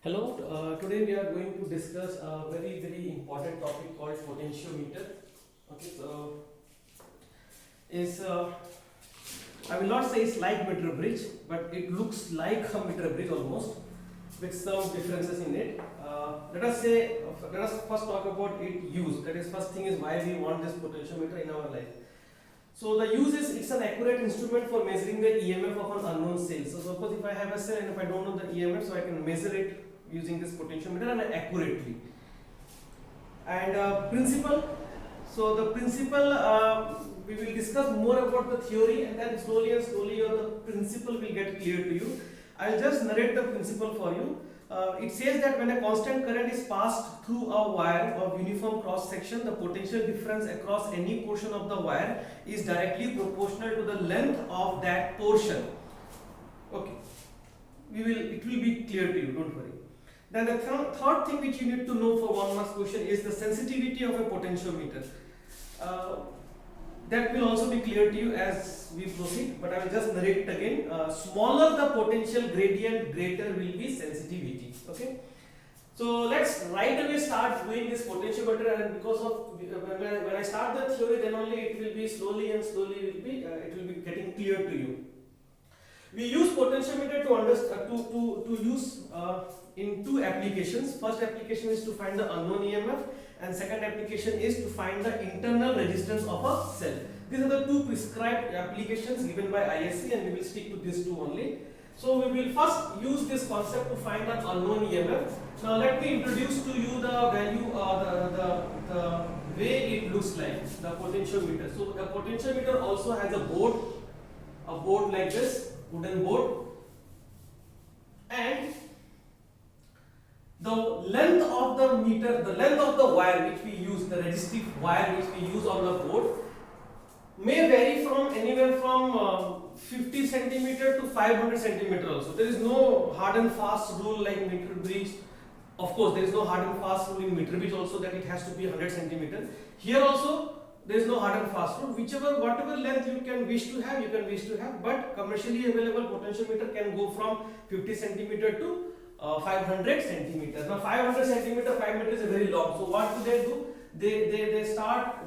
Hello, today we are going to discuss a very important topic called potentiometer. Okay, so is I will not say it's like meter bridge, but it looks like a meter bridge almost, with some differences in it. Let us first talk about its use. That is, first thing is why we want this potentiometer in our life. So the use is it's an accurate instrument for measuring the EMF of an unknown cell. So suppose if I have a cell and if I don't know the EMF, so I can measure it using this potentiometer and accurately. And principle. So the principle we will discuss more about the theory, and then slowly the principle will get clear to you. I'll just narrate the principle for you. It says that when a constant current is passed through a wire of uniform cross section, the potential difference across any portion of the wire is directly proportional to the length of that portion. Okay, it will be clear to you, don't worry. Then the third thing which you need to know for 1 marks question is the sensitivity of a potentiometer. That will also be clear to you as we proceed, but I will just narrate it again. Smaller the potential gradient, greater will be sensitivity. Okay. So let's right away start doing this potentiometer, and because of when I start the theory, then only it will be slowly it will be getting clear to you. We use potentiometer to understand to use in two applications. First application is to find the unknown EMF, and second application is to find the internal resistance of a cell. These are the two prescribed applications given by ISC, and we will stick to these two only. So we will first use this concept to find the unknown EMF. Now let me introduce to you the value the way it looks like, the potentiometer. So the potentiometer also has a board like this, wooden board, and the length of the meter, the length of the wire which we use, the resistive wire which we use on the board, may vary from anywhere from 50 centimeter to 500 centimeter also. There is no hard and fast rule like meter bridge. Of course, there is no hard and fast rule in meter bridge also that it has to be 100 centimeter. Here also, there is no hard and fast rule. Whatever length you can wish to have, but commercially available potentiometer can go from 50 centimeter to 500 centimeters. Now 500 centimeter, 5 meters is very long. So what do? They start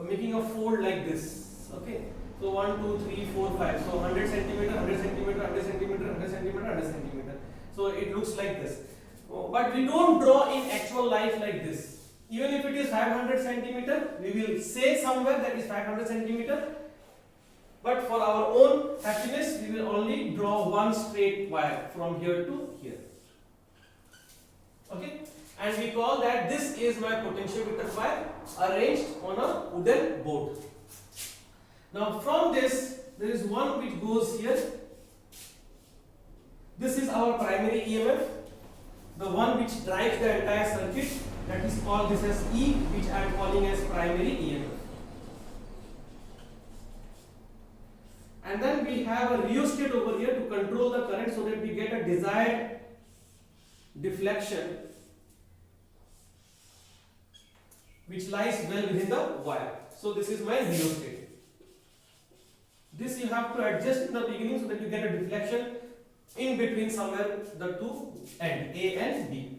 making a fold like this. Okay. So 1, 2, 3, 4, 5. So 100 centimeter, 100 centimeter, 100 centimeter, 100 centimeter, 100 centimeter. So it looks like this. But we don't draw in actual life like this. Even if it is 500 centimeter, we will say somewhere that is 500 centimeter. But for our own happiness, we will only draw one straight wire from here to here. Okay? And we call that this is my potentiometer wire arranged on a wooden board. Now from this, there is one which goes here. This is our primary EMF, the one which drives the entire circuit. That is called this as E, which I am calling as primary EMF. And then we have a rheostat over here to control the current so that we get a desired deflection which lies well within the wire. So this is my rheostat. This you have to adjust in the beginning so that you get a deflection in between somewhere the two ends, A and B.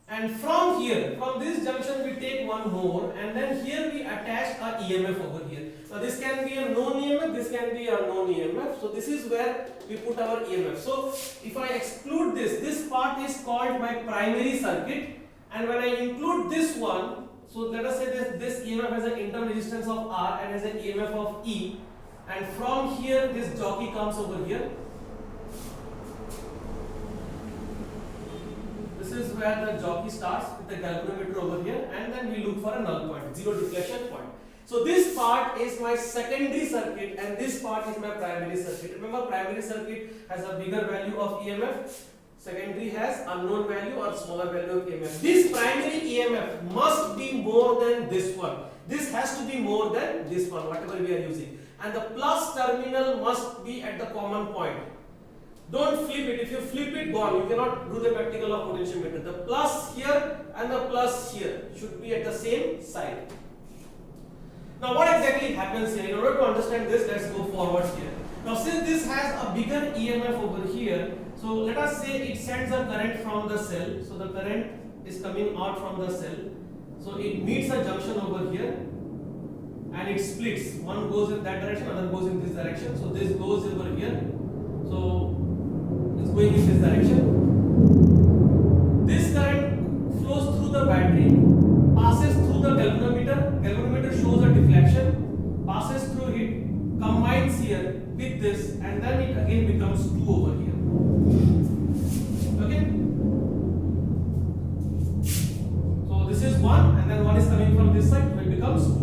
And from here, from this junction we take one more, and then here we attach a EMF over here. Now this can be a known EMF, this can be a known EMF. So this is where we put our EMF. So if I exclude this part is called my primary circuit, and when I include this one, so let us say this EMF has an internal resistance of R and has an EMF of E, and from here this jockey comes over here. This is where the jockey starts with the galvanometer over here, and then we look for a null point, zero deflection point. So this part is my secondary circuit and this part is my primary circuit. Remember, primary circuit has a bigger value of EMF, secondary has unknown value or smaller value of EMF. This primary EMF must be more than this one. This has to be more than this one, whatever we are using. And the plus terminal must be at the common point. Don't flip it. If you flip it, gone. You cannot do the practical of potentiometer. The plus here and the plus here should be at the same side. Now what exactly happens here? In order to understand this, let's go forward here. Now since this has a bigger EMF over here, so So let us say it sends a current from the cell. So the current is coming out from the cell. So it meets a junction over here and it splits. One goes in that direction, other goes in this direction. So this goes over here. So it's going in this direction. This current flows through the battery, passes through the galvanometer. Galvanometer shows a deflection, passes through it, combines here with this, and then it again becomes 2 over here. Okay? So this is 1, and then 1 is coming from this side, so it becomes 2.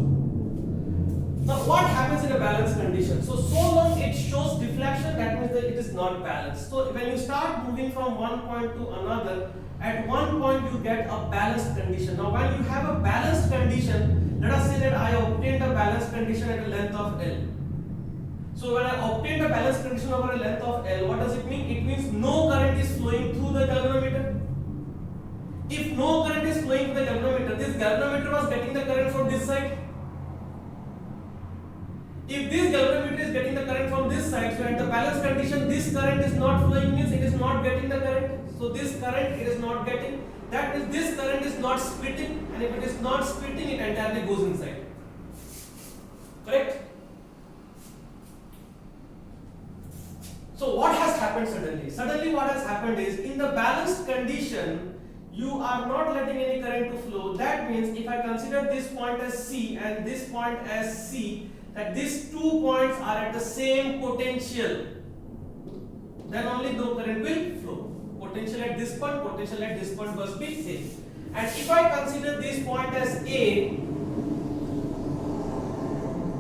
Now what happens in a balanced condition? So long it shows deflection, that means that it is not balanced. So when you start moving from one point to another, at one point you get a balanced condition. Now when you have a balanced condition, let us say that I obtained a balanced condition at a length of L. So when I obtained a balanced condition over a length of L, what does it mean? It means no current is flowing through the galvanometer. If no current is flowing through the galvanometer, this galvanometer was getting the current from this side. If this galvanometer is getting the current from this side, so at the balanced condition, this current is not flowing, means it is not getting the current. So this current it is not getting. That means this current is not splitting, and if it is not splitting, it entirely goes inside. Correct? So what has happened suddenly? Suddenly what has happened is, in the balanced condition, you are not letting any current to flow. That means if I consider this point as C and this point as C, that these 2 points are at the same potential, then only no current will flow. Potential at this point must be same. And if I consider this point as A,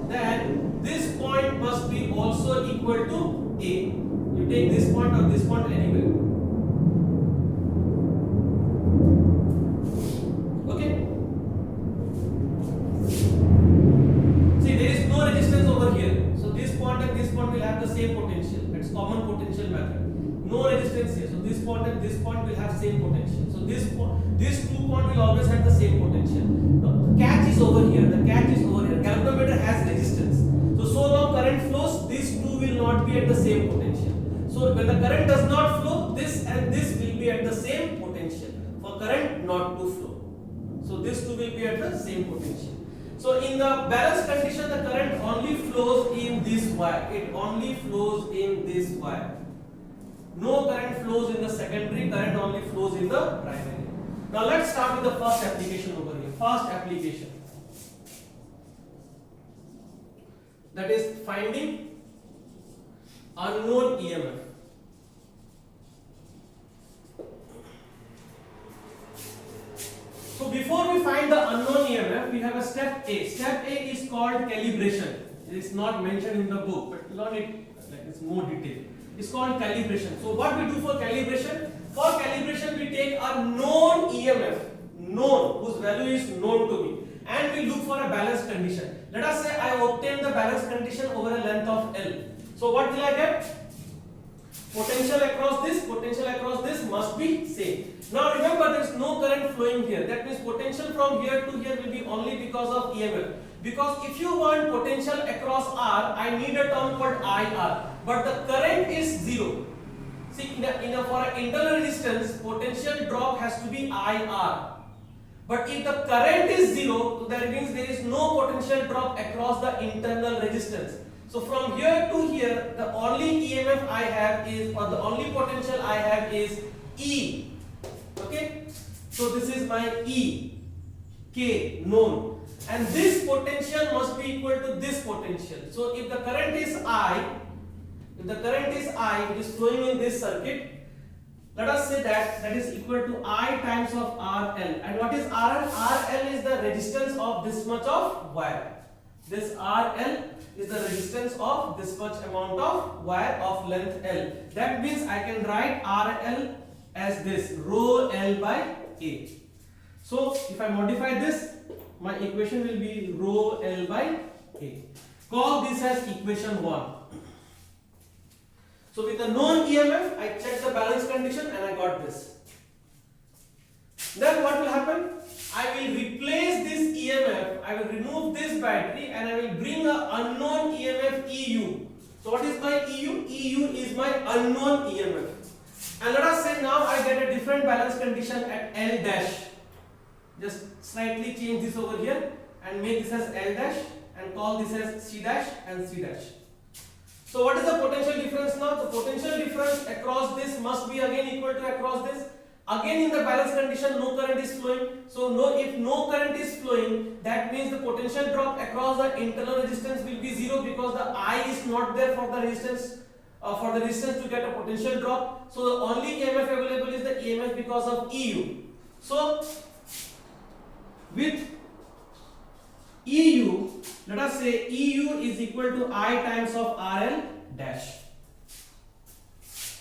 then this point must be also equal to A. You take this point or this point anywhere. Okay? See, there is no resistance over here. So this point and this point will have the same potential. It's common potential method. No resistance here. So this point and this point will have same potential. So these 2 points will always have the same potential. The catch is over here. Galvanometer has resistance. So long current flows, these 2 will not be at the same potential. So when the current does not flow, this and this will be at the same potential for current not to flow. So these 2 will be at the same potential. So in the balanced condition, the current only flows in this wire. It only flows in this wire. No current flows in the secondary, current only flows in the primary. Now let's start with the first application over here. First application, that is finding unknown EMF. So before we find the unknown EMF, we have a step A. Step A is called calibration. It is not mentioned in the book, but learn it like it's more detailed. It's called calibration. So what we do for calibration? For calibration, we take a known EMF, whose value is known to me, and we look for a balanced condition. Let us say I obtain the balanced condition over a length of L. So what will I get? Potential across this must be same. Now remember, there is no current flowing here. That means potential from here to here will be only because of EMF. Because if you want potential across R, I need a term called IR. But the current is 0. See, for an internal resistance, potential drop has to be IR. But if the current is 0, that means there is no potential drop across the internal resistance. So from here to here, the only EMF I have is, or the only potential I have is E. Okay? So this is my E, K, known. And this potential must be equal to this potential. So if the current is I, it is flowing in this circuit. Let us say that is equal to I times of RL. And what is RL? RL is the resistance of this much of wire. This RL is the resistance of this much amount of wire of length L. That means I can write RL as this, rho L by A. So if I modify this, my equation will be rho L by A. Call this as equation 1. So with the known EMF, I check the balance condition and I got this. Then what will happen? I will replace this EMF, I will remove this battery and I will bring an unknown EMF EU. So what is my EU? EU is my unknown EMF. And let us say now I get a different balance condition at L dash. Just slightly change this over here and make this as L dash and call this as C dash and C dash. So what is the potential difference now? The potential difference across this must be again equal to across this. Again in the balance condition no current is flowing. So if no current is flowing, that means the potential drop across the internal resistance will be 0 because the I is not there for the resistance. For the resistance to get a potential drop. So the only EMF available is the EMF because of EU. So with EU, let us say EU is equal to I times of RL dash.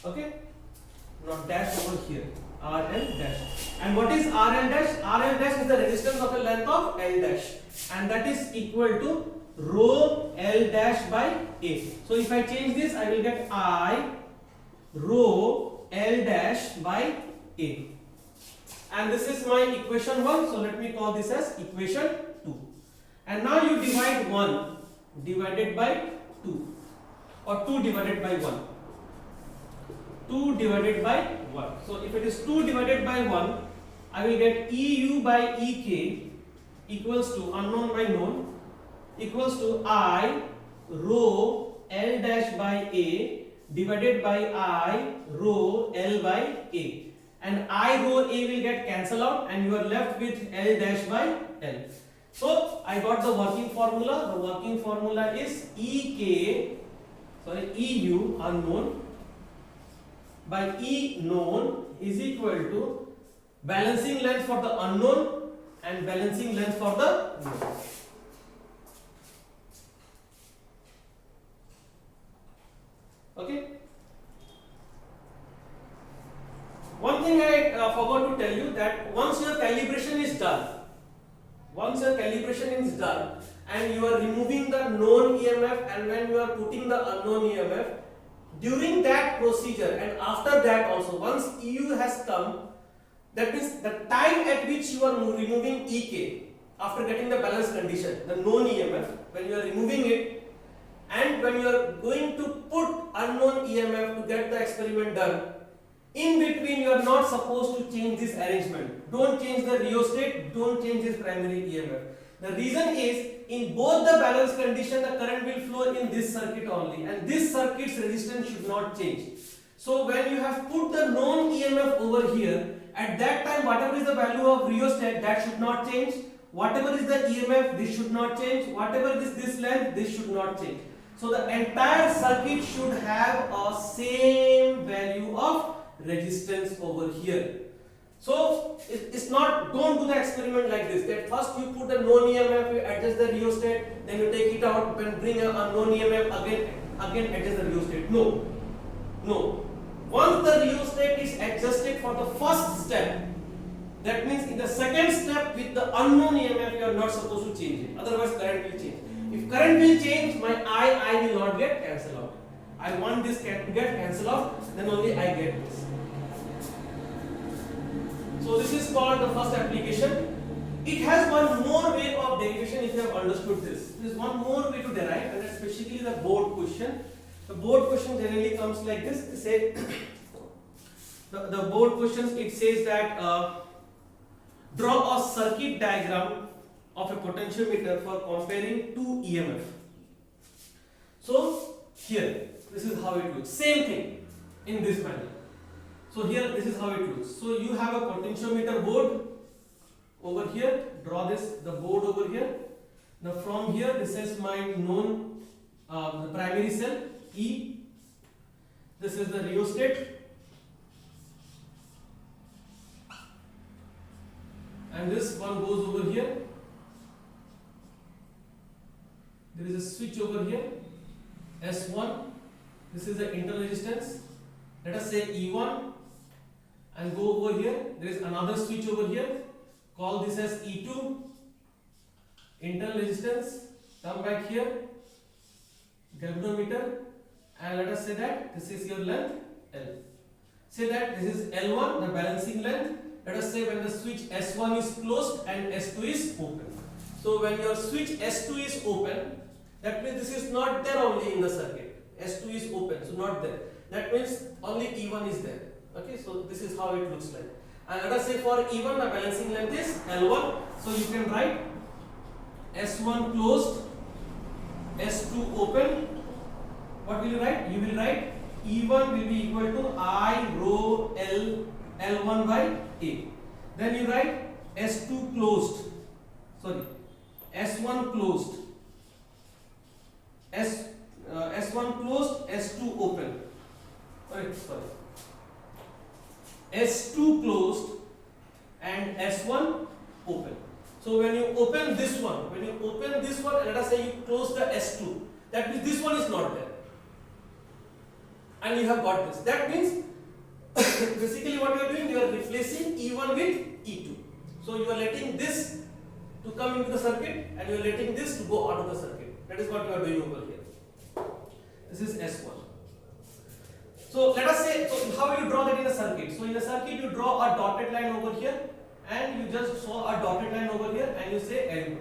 Okay? Not dash over here. RL dash. And what is RL dash? RL dash is the resistance of a length of L dash. And that is equal to rho L dash by A. So if I change this, I will get I rho L dash by A. And this is my equation 1. So let me call this as equation 2. And now you divide 1 divided by 2 or 2 divided by 1. 2 divided by 1. So if it is 2 divided by 1, I will get EU by EK equals to unknown by known equals to I rho L dash by A divided by I rho L by A. And I rho A will get cancelled out and you are left with L dash by L. So I got the working formula. The working formula is EU unknown by E known is equal to balancing length for the unknown and balancing length for the known. Okay. One thing I forgot to tell you that once your calibration is done, and you are removing the known EMF and when you are putting the unknown EMF, during that procedure and after that also, once EU has come, that means the time at which you are removing EK after getting the balance condition, the known EMF, when you are removing it and when you are going to put unknown EMF to get the experiment done, in between you are not supposed to change this arrangement. Don't change the rheostat, don't change this primary EMF. The reason is, in both the balance condition, the current will flow in this circuit only and this circuit's resistance should not change. So when you have put the known EMF over here, at that time whatever is the value of rheostat, that should not change. Whatever is the EMF, this should not change. Whatever is this length, this should not change. So the entire circuit should have a same value of resistance over here. So it's not, don't do the experiment like this, that first you put the known EMF, you adjust the rheostat, then you take it out and bring a unknown EMF, again adjust the rheostat. No. Once the rheostat is adjusted for the first step, that means in the second step with the unknown EMF you are not supposed to change it, otherwise current will change. If current will change, my I will not get cancelled out. I want this to get cancelled out, then only I get this. So this is called the first application. It has one more way of derivation if you have understood this. There is one more way to derive, and that's basically the board question. The board question generally comes like this. It say the board questions, it says that draw a circuit diagram of a potentiometer for comparing two EMF. So here, this is how it looks. Same thing in this manner. So here, this is how it looks. So you have a potentiometer board over here. Draw the board over here. Now from here, this is my known the primary cell E. This is the rheostat. And this one goes over here. There is a switch over here, S1. This is the internal resistance. Let us say E1 and go over here. There is another switch over here. Call this as E2. Internal resistance. Come back here. Galvanometer. And let us say that this is your length L. Say that this is L1, the balancing length. Let us say when the switch S1 is closed and S2 is open. So when your switch S2 is open, that means this is not there only in the circuit. S2 is open, so not there. That means only E1 is there. Okay, so this is how it looks like. And let us say for E1 the balancing length is L1. So you can write S1 closed, S2 open. What will you write? You will write E1 will be equal to I rho L1 by A. Then you write S2 closed. Sorry, S1 closed. S1 closed, S2 open. Sorry. S2 closed and S1 open. So when you open this one, let us say you close the S2, that means this one is not there. And you have got this. That means basically what you are doing, you are replacing E1 with E2. So you are letting this to come into the circuit and you are letting this to go out of the circuit. That is what you are doing over here. This is S1. So let us say, so how will you draw that in a circuit? So in a circuit you draw a dotted line over here and you just saw a dotted line over here and you say L2.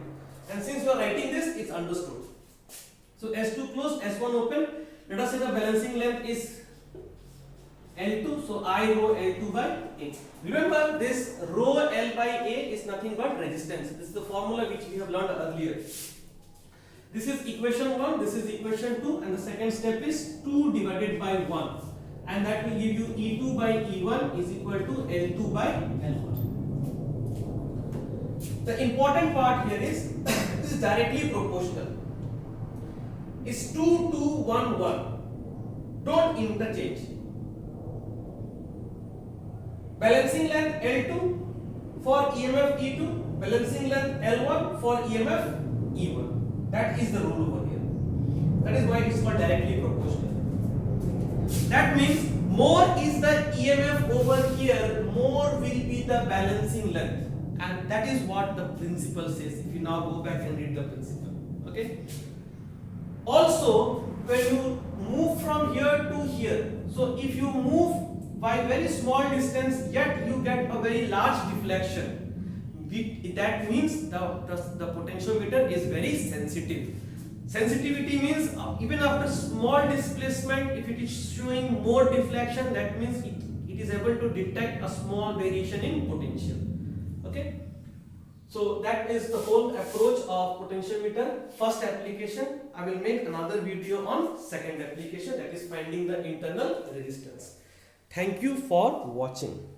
And since you are writing this, it's understood. So S2 closed, S1 open. Let us say the balancing length is L2. So I rho L2 by A. Remember this rho L by A is nothing but resistance. This is the formula which we have learned earlier. This is equation 1, this is equation 2 and the second step is 2 divided by 1. And that will give you E2 by E1 is equal to L2 by L1. The important part here is this is directly proportional. It's 2, 2, 1, 1. Don't interchange. Balancing length L2 for EMF E2, balancing length L1 for EMF E1. That is the rule over here. That is why it is called directly proportional. That means more is the EMF over here, more will be the balancing length. And that is what the principle says. If you now go back and read the principle. Okay. Also, when you move from here to here, so if you move by very small distance, yet you get a very large deflection. That means the potentiometer is very sensitive. Sensitivity means even after small displacement, if it is showing more deflection, that means it is able to detect a small variation in potential. Okay. So that is the whole approach of potentiometer. First application. I will make another video on second application, that is finding the internal resistance. Thank you for watching.